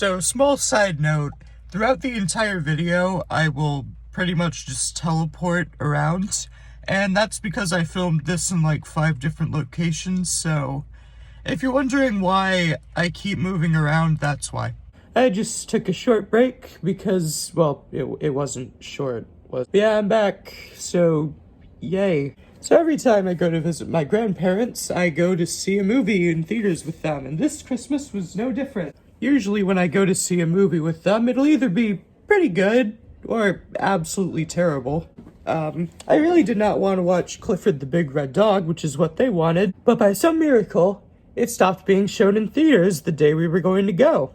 So, small side note, throughout the entire video, I will pretty much just teleport around, and that's because I filmed this in like 5 different locations, so if you're wondering why I keep moving around, that's why. I just took a short break because, well, it wasn't short. Yeah, I'm back, so yay. So every time I go to visit my grandparents, I go to see a movie in theaters with them, and this Christmas was no different. Usually when I go to see a movie with them, it'll either be pretty good or absolutely terrible. I really did not want to watch Clifford the Big Red Dog, which is what they wanted, but by some miracle, it stopped being shown in theaters the day we were going to go.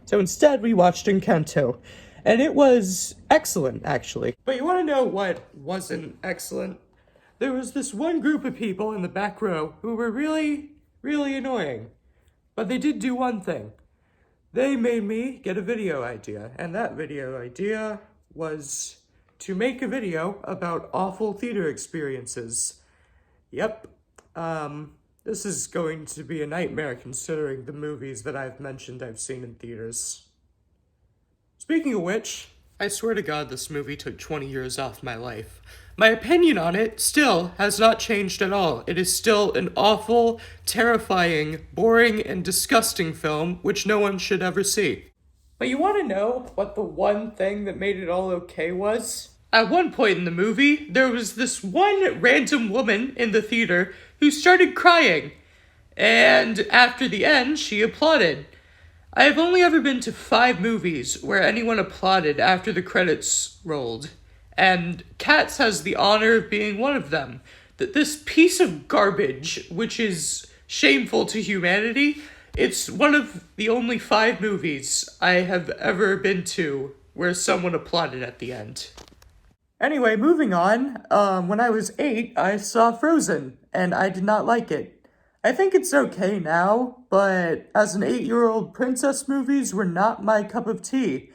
So instead, we watched Encanto, and it was excellent, actually. But you want to know what wasn't excellent? There was this one group of people in the back row who were really, really annoying. But they did do one thing. They made me get a video idea, and that video idea was to make a video about awful theater experiences. Yep. This is going to be a nightmare considering the movies that I've mentioned I've seen in theaters. Speaking of which, I swear to God this movie took 20 years off my life. My opinion on it still has not changed at all. It is still an awful, terrifying, boring, and disgusting film which no one should ever see. But you want to know what the one thing that made it all okay was? At one point in the movie, there was this one random woman in the theater who started crying. And after the end, she applauded. I have only ever been to 5 movies where anyone applauded after the credits rolled, and Cats has the honor of being one of them. That this piece of garbage, which is shameful to humanity, it's one of the only 5 movies I have ever been to where someone applauded at the end. Anyway, moving on, when I was 8, I saw Frozen, and I did not like it. I think it's okay now, but as an 8-year-old, princess movies were not my cup of tea.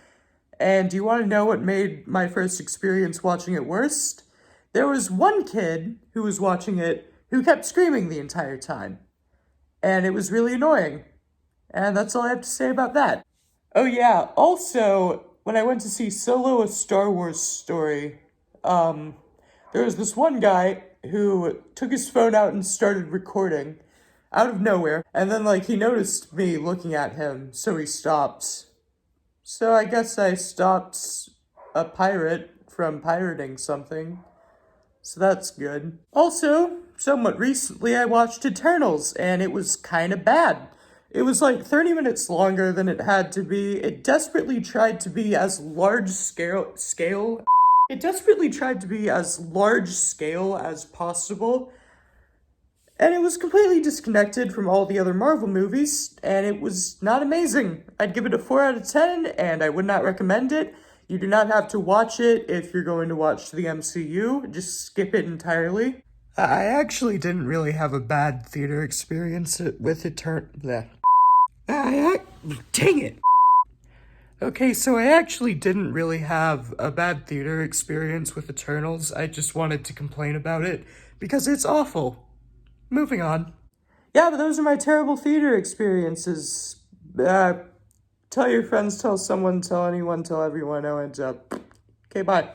And do you want to know what made my first experience watching it worst? There was one kid who was watching it who kept screaming the entire time. And it was really annoying. And that's all I have to say about that. Oh yeah, also, when I went to see Solo: A Star Wars Story, there was this one guy who took his phone out and started recording out of nowhere, and then he noticed me looking at him, so he stopped. So I guess I stopped a pirate from pirating something, so that's good. Also, somewhat recently I watched Eternals, and it was kinda bad. It was 30 minutes longer than it had to be. It desperately tried to be as large scale as possible, and it was completely disconnected from all the other Marvel movies, and it was not amazing. I'd give it a 4 out of 10, and I would not recommend it. You do not have to watch it if you're going to watch the MCU. Just skip it entirely. I actually didn't really have a bad theater experience with Dang it! Okay, so I actually didn't really have a bad theater experience with Eternals. I just wanted to complain about it because it's awful. Moving on. Yeah, but those are my terrible theater experiences. Tell your friends, tell someone, tell anyone, tell everyone. Okay, bye.